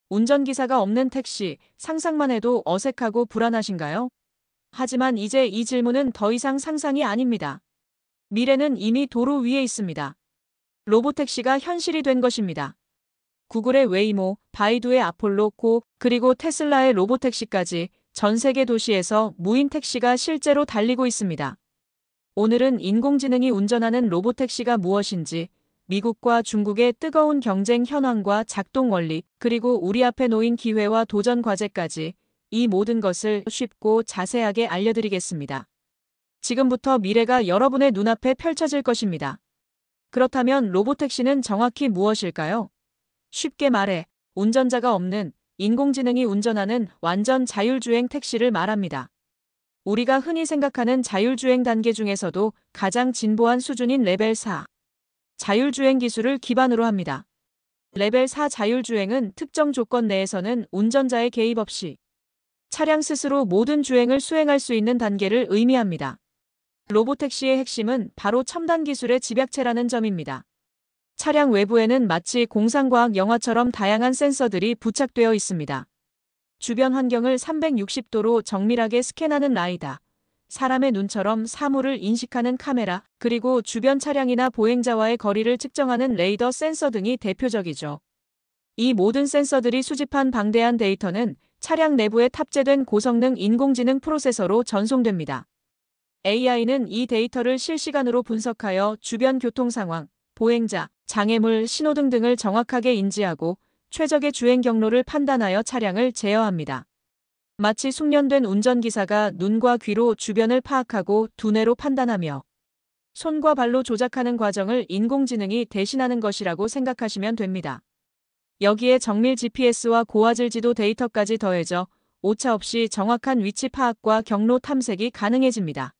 운전기사가 없는 택시, 상상만 해도 어색하고 불안하신가요? 하지만 이제 이 질문은 더 이상 상상이 아닙니다. 미래는 이미 도로 위에 있습니다. 로보택시가 현실이 된 것입니다. 구글의 웨이모, 바이두의 아폴로 고, 그리고 테슬라의 로보택시까지 전 세계 도시에서 무인 택시가 실제로 달리고 있습니다. 오늘은 인공지능이 운전하는 로보택시가 무엇인지, 미국과 중국의 뜨거운 경쟁 현황과 작동 원리, 그리고 우리 앞에 놓인 기회와 도전 과제까지 이 모든 것을 쉽고 자세하게 알려드리겠습니다. 지금부터 미래가 여러분의 눈앞에 펼쳐질 것입니다. 그렇다면 로보택시는 정확히 무엇일까요? 쉽게 말해, 운전자가 없는 인공지능이 운전하는 완전 자율주행 택시를 말합니다. 우리가 흔히 생각하는 자율주행 단계 중에서도 가장 진보한 수준인 레벨 4. 자율주행 기술을 기반으로 합니다. 레벨 4 자율주행은 특정 조건 내에서는 운전자의 개입 없이 차량 스스로 모든 주행을 수행할 수 있는 단계를 의미합니다. 로보택시의 핵심은 바로 첨단 기술의 집약체라는 점입니다. 차량 외부에는 마치 공상과학 영화처럼 다양한 센서들이 부착되어 있습니다. 주변 환경을 360도로 정밀하게 스캔하는 라이다, 사람의 눈처럼 사물을 인식하는 카메라, 그리고 주변 차량이나 보행자와의 거리를 측정하는 레이더 센서 등이 대표적이죠. 이 모든 센서들이 수집한 방대한 데이터는 차량 내부에 탑재된 고성능 인공지능 프로세서로 전송됩니다. AI는 이 데이터를 실시간으로 분석하여 주변 교통 상황, 보행자, 장애물, 신호등 등을 정확하게 인지하고 최적의 주행 경로를 판단하여 차량을 제어합니다. 마치 숙련된 운전기사가 눈과 귀로 주변을 파악하고 두뇌로 판단하며 손과 발로 조작하는 과정을 인공지능이 대신하는 것이라고 생각하시면 됩니다. 여기에 정밀 GPS와 고화질 지도 데이터까지 더해져 오차없이 정확한 위치 파악과 경로 탐색이 가능해집니다.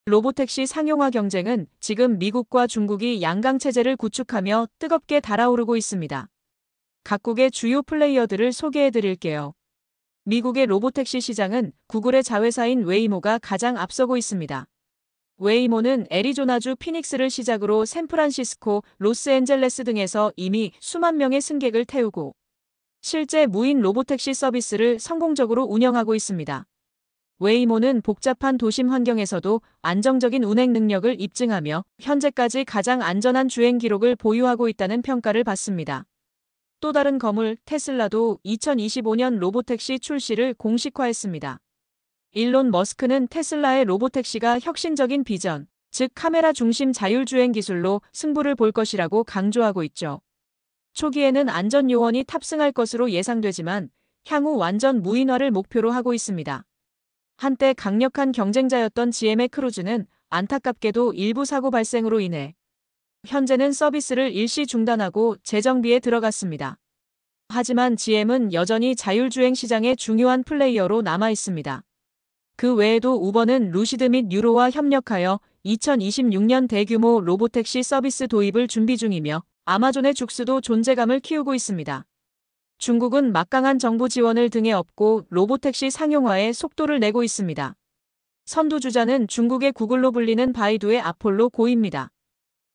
로보택시 상용화 경쟁은 지금 미국과 중국이 양강체제를 구축하며 뜨겁게 달아오르고 있습니다. 각국의 주요 플레이어들을 소개해 드릴게요. 미국의 로보택시 시장은 구글의 자회사인 웨이모가 가장 앞서고 있습니다. 웨이모는 애리조나주 피닉스를 시작으로 샌프란시스코, 로스앤젤레스 등에서 이미 수만 명의 승객을 태우고 실제 무인 로보택시 서비스를 성공적으로 운영하고 있습니다. 웨이모는 복잡한 도심 환경에서도 안정적인 운행 능력을 입증하며 현재까지 가장 안전한 주행 기록을 보유하고 있다는 평가를 받습니다. 또 다른 거물 테슬라도 2025년 로보택시 출시를 공식화했습니다. 일론 머스크는 테슬라의 로보택시가 혁신적인 비전, 즉 카메라 중심 자율주행 기술로 승부를 볼 것이라고 강조하고 있죠. 초기에는 안전 요원이 탑승할 것으로 예상되지만 향후 완전 무인화를 목표로 하고 있습니다. 한때 강력한 경쟁자였던 GM의 크루즈는 안타깝게도 일부 사고 발생으로 인해 현재는 서비스를 일시 중단하고 재정비에 들어갔습니다. 하지만 GM은 여전히 자율주행 시장의 중요한 플레이어로 남아 있습니다. 그 외에도 우버는 루시드 및 뉴로와 협력하여 2026년 대규모 로보택시 서비스 도입을 준비 중이며 아마존의 죽수도 존재감을 키우고 있습니다. 중국은 막강한 정부 지원을 등에 업고 로보택시 상용화에 속도를 내고 있습니다. 선두주자는 중국의 구글로 불리는 바이두의 아폴로 고입니다.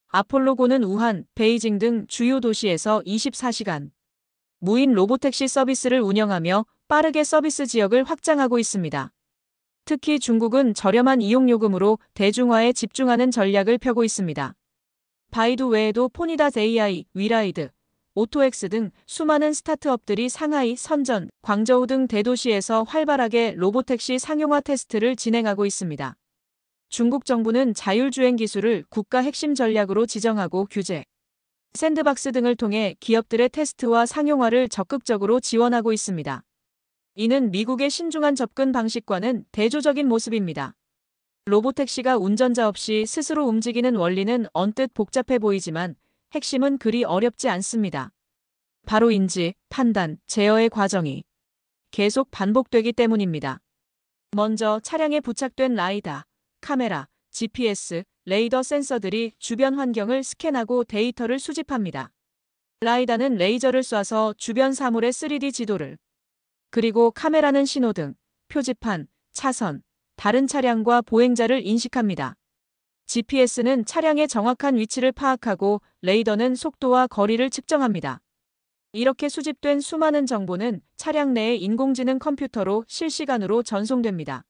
아폴로고는 우한, 베이징 등 주요 도시에서 24시간 무인 로보택시 서비스를 운영하며 빠르게 서비스 지역을 확장하고 있습니다. 특히 중국은 저렴한 이용요금으로 대중화에 집중하는 전략을 펴고 있습니다. 바이두 외에도 포니닷 AI, 위라이드, 오토엑스 등 수많은 스타트업들이 상하이, 선전, 광저우 등 대도시에서 활발하게 로보택시 상용화 테스트를 진행하고 있습니다. 중국 정부는 자율주행 기술을 국가 핵심 전략으로 지정하고 규제, 샌드박스 등을 통해 기업들의 테스트와 상용화를 적극적으로 지원하고 있습니다. 이는 미국의 신중한 접근 방식과는 대조적인 모습입니다. 로보택시가 운전자 없이 스스로 움직이는 원리는 언뜻 복잡해 보이지만 핵심은 그리 어렵지 않습니다. 바로 인지, 판단, 제어의 과정이 계속 반복되기 때문입니다. 먼저 차량에 부착된 라이다, 카메라, GPS, 레이더 센서들이 주변 환경을 스캔하고 데이터를 수집합니다. 라이다는 레이저를 쏴서 주변 사물의 3D 지도를, 그리고 카메라는 신호등, 표지판, 차선, 다른 차량과 보행자를 인식합니다. GPS는 차량의 정확한 위치를 파악하고 레이더는 속도와 거리를 측정합니다. 이렇게 수집된 수많은 정보는 차량 내의 인공지능 컴퓨터로 실시간으로 전송됩니다.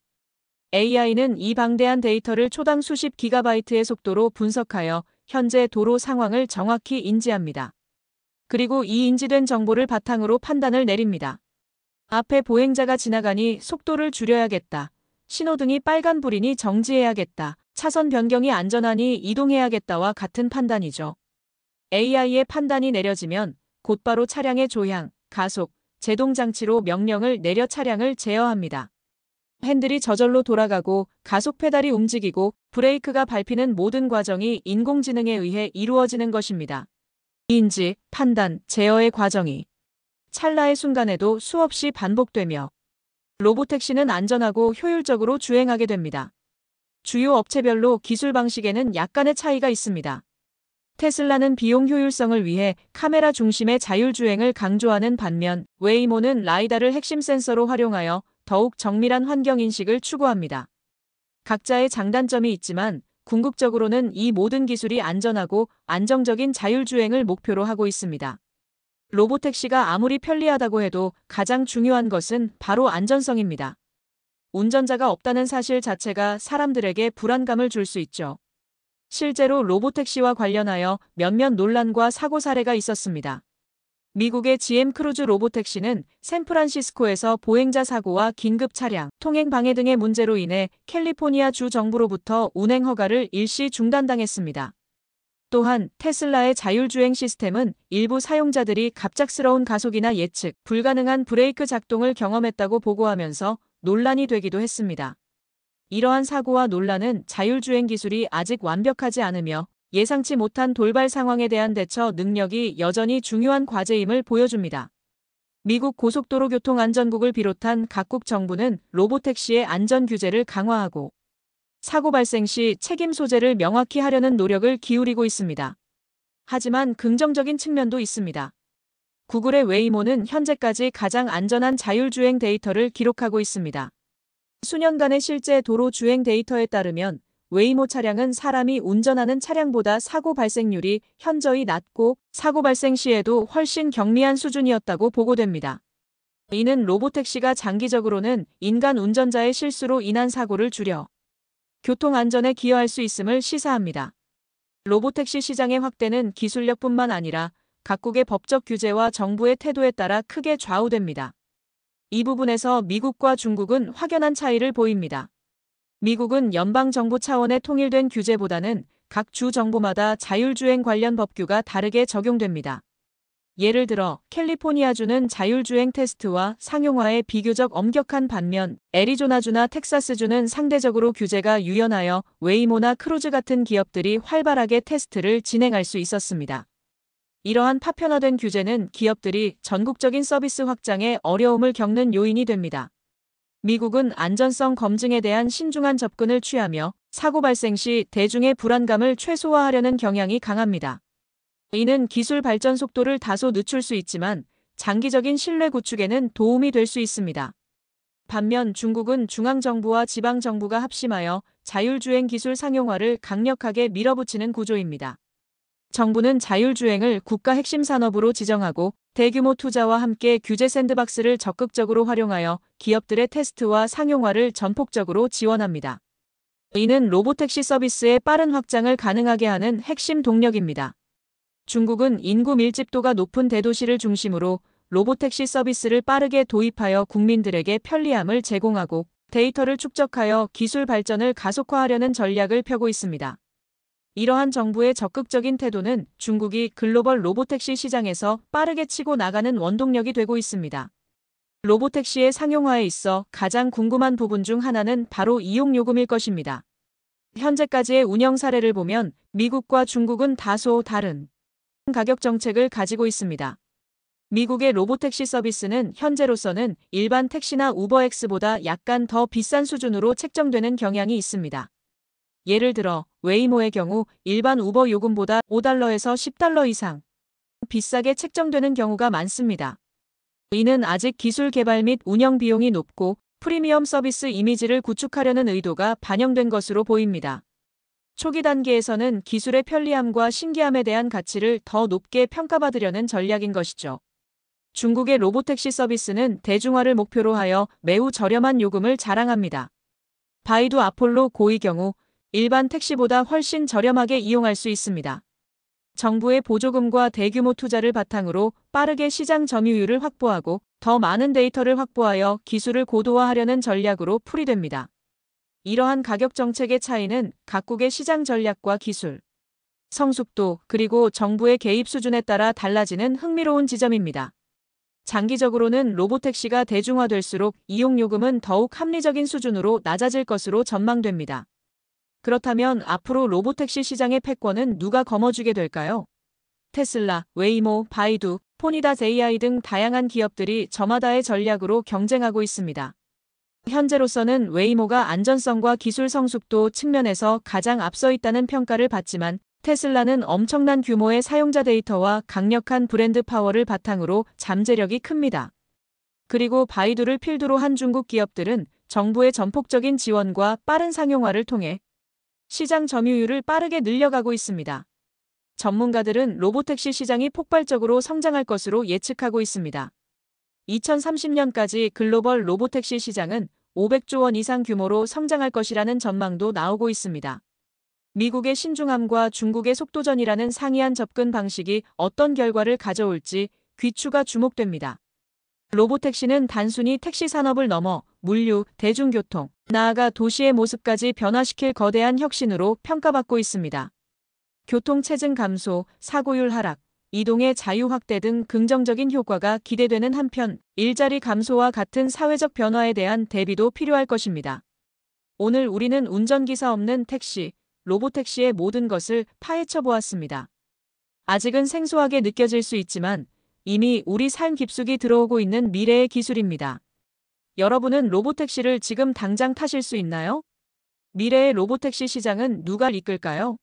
AI는 이 방대한 데이터를 초당 수십 기가바이트의 속도로 분석하여 현재 도로 상황을 정확히 인지합니다. 그리고 이 인지된 정보를 바탕으로 판단을 내립니다. 앞에 보행자가 지나가니 속도를 줄여야겠다. 신호등이 빨간불이니 정지해야겠다. 차선 변경이 안전하니 이동해야겠다와 같은 판단이죠. AI의 판단이 내려지면 곧바로 차량의 조향, 가속, 제동 장치로 명령을 내려 차량을 제어합니다. 핸들이 저절로 돌아가고 가속 페달이 움직이고 브레이크가 밟히는 모든 과정이 인공지능에 의해 이루어지는 것입니다. 인지, 판단, 제어의 과정이 찰나의 순간에도 수없이 반복되며 로보택시는 안전하고 효율적으로 주행하게 됩니다. 주요 업체별로 기술 방식에는 약간의 차이가 있습니다. 테슬라는 비용 효율성을 위해 카메라 중심의 자율주행을 강조하는 반면 웨이모는 라이다를 핵심 센서로 활용하여 더욱 정밀한 환경 인식을 추구합니다. 각자의 장단점이 있지만 궁극적으로는 이 모든 기술이 안전하고 안정적인 자율주행을 목표로 하고 있습니다. 로보택시가 아무리 편리하다고 해도 가장 중요한 것은 바로 안전성입니다. 운전자가 없다는 사실 자체가 사람들에게 불안감을 줄 수 있죠. 실제로 로보택시와 관련하여 몇몇 논란과 사고 사례가 있었습니다. 미국의 GM 크루즈 로보택시는 샌프란시스코에서 보행자 사고와 긴급 차량, 통행 방해 등의 문제로 인해 캘리포니아 주 정부로부터 운행 허가를 일시 중단당했습니다. 또한 테슬라의 자율주행 시스템은 일부 사용자들이 갑작스러운 가속이나 예측 불가능한 브레이크 작동을 경험했다고 보고하면서 논란이 되기도 했습니다. 이러한 사고와 논란은 자율주행 기술이 아직 완벽하지 않으며 예상치 못한 돌발 상황에 대한 대처 능력이 여전히 중요한 과제임을 보여줍니다. 미국 고속도로교통안전국을 비롯한 각국 정부는 로보택시의 안전 규제를 강화하고 사고 발생 시 책임 소재를 명확히 하려는 노력을 기울이고 있습니다. 하지만 긍정적인 측면도 있습니다. 구글의 웨이모는 현재까지 가장 안전한 자율주행 데이터를 기록하고 있습니다. 수년간의 실제 도로 주행 데이터에 따르면 웨이모 차량은 사람이 운전하는 차량보다 사고 발생률이 현저히 낮고 사고 발생 시에도 훨씬 경미한 수준이었다고 보고됩니다. 이는 로보택시가 장기적으로는 인간 운전자의 실수로 인한 사고를 줄여 교통 안전에 기여할 수 있음을 시사합니다. 로보택시 시장의 확대는 기술력뿐만 아니라 각국의 법적 규제와 정부의 태도에 따라 크게 좌우됩니다. 이 부분에서 미국과 중국은 확연한 차이를 보입니다. 미국은 연방정부 차원의 통일된 규제보다는 각 주 정부마다 자율주행 관련 법규가 다르게 적용됩니다. 예를 들어 캘리포니아주는 자율주행 테스트와 상용화에 비교적 엄격한 반면 애리조나주나 텍사스주는 상대적으로 규제가 유연하여 웨이모나 크루즈 같은 기업들이 활발하게 테스트를 진행할 수 있었습니다. 이러한 파편화된 규제는 기업들이 전국적인 서비스 확장에 어려움을 겪는 요인이 됩니다. 미국은 안전성 검증에 대한 신중한 접근을 취하며 사고 발생 시 대중의 불안감을 최소화하려는 경향이 강합니다. 이는 기술 발전 속도를 다소 늦출 수 있지만 장기적인 신뢰 구축에는 도움이 될 수 있습니다. 반면 중국은 중앙정부와 지방정부가 합심하여 자율주행 기술 상용화를 강력하게 밀어붙이는 구조입니다. 정부는 자율주행을 국가 핵심 산업으로 지정하고 대규모 투자와 함께 규제 샌드박스를 적극적으로 활용하여 기업들의 테스트와 상용화를 전폭적으로 지원합니다. 이는 로보택시 서비스의 빠른 확장을 가능하게 하는 핵심 동력입니다. 중국은 인구 밀집도가 높은 대도시를 중심으로 로보택시 서비스를 빠르게 도입하여 국민들에게 편리함을 제공하고 데이터를 축적하여 기술 발전을 가속화하려는 전략을 펴고 있습니다. 이러한 정부의 적극적인 태도는 중국이 글로벌 로보택시 시장에서 빠르게 치고 나가는 원동력이 되고 있습니다. 로보택시의 상용화에 있어 가장 궁금한 부분 중 하나는 바로 이용 요금일 것입니다. 현재까지의 운영 사례를 보면 미국과 중국은 다소 다른 가격 정책을 가지고 있습니다. 미국의 로보택시 서비스는 현재로서는 일반 택시나 우버엑스보다 약간 더 비싼 수준으로 책정되는 경향이 있습니다. 예를 들어 웨이모의 경우 일반 우버 요금보다 $5에서 $10 이상 비싸게 책정되는 경우가 많습니다. 이는 아직 기술 개발 및 운영 비용이 높고 프리미엄 서비스 이미지를 구축하려는 의도가 반영된 것으로 보입니다. 초기 단계에서는 기술의 편리함과 신기함에 대한 가치를 더 높게 평가받으려는 전략인 것이죠. 중국의 로보택시 서비스는 대중화를 목표로 하여 매우 저렴한 요금을 자랑합니다. 바이두 아폴로 고의 경우 일반 택시보다 훨씬 저렴하게 이용할 수 있습니다. 정부의 보조금과 대규모 투자를 바탕으로 빠르게 시장 점유율을 확보하고 더 많은 데이터를 확보하여 기술을 고도화하려는 전략으로 풀이됩니다. 이러한 가격 정책의 차이는 각국의 시장 전략과 기술, 성숙도 그리고 정부의 개입 수준에 따라 달라지는 흥미로운 지점입니다. 장기적으로는 로보택시가 대중화될수록 이용요금은 더욱 합리적인 수준으로 낮아질 것으로 전망됩니다. 그렇다면 앞으로 로보택시 시장의 패권은 누가 거머쥐게 될까요? 테슬라, 웨이모, 바이두, 포니닷 AI 등 다양한 기업들이 저마다의 전략으로 경쟁하고 있습니다. 현재로서는 웨이모가 안전성과 기술 성숙도 측면에서 가장 앞서 있다는 평가를 받지만 테슬라는 엄청난 규모의 사용자 데이터와 강력한 브랜드 파워를 바탕으로 잠재력이 큽니다. 그리고 바이두를 필두로 한 중국 기업들은 정부의 전폭적인 지원과 빠른 상용화를 통해 시장 점유율을 빠르게 늘려가고 있습니다. 전문가들은 로보택시 시장이 폭발적으로 성장할 것으로 예측하고 있습니다. 2030년까지 글로벌 로보택시 시장은 500조 원 이상 규모로 성장할 것이라는 전망도 나오고 있습니다. 미국의 신중함과 중국의 속도전이라는 상이한 접근 방식이 어떤 결과를 가져올지 귀추가 주목됩니다. 로보택시는 단순히 택시 산업을 넘어 물류, 대중교통, 나아가 도시의 모습까지 변화시킬 거대한 혁신으로 평가받고 있습니다. 교통체증 감소, 사고율 하락, 이동의 자유 확대 등 긍정적인 효과가 기대되는 한편 일자리 감소와 같은 사회적 변화에 대한 대비도 필요할 것입니다. 오늘 우리는 운전기사 없는 택시, 로보택시의 모든 것을 파헤쳐 보았습니다. 아직은 생소하게 느껴질 수 있지만 이미 우리 삶 깊숙이 들어오고 있는 미래의 기술입니다. 여러분은 로보택시를 지금 당장 타실 수 있나요? 미래의 로보택시 시장은 누가 이끌까요?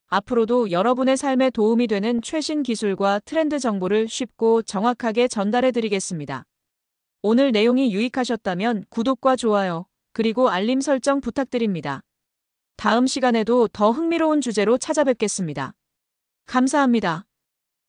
앞으로도 여러분의 삶에 도움이 되는 최신 기술과 트렌드 정보를 쉽고 정확하게 전달해 드리겠습니다. 오늘 내용이 유익하셨다면 구독과 좋아요, 그리고 알림 설정 부탁드립니다. 다음 시간에도 더 흥미로운 주제로 찾아뵙겠습니다. 감사합니다.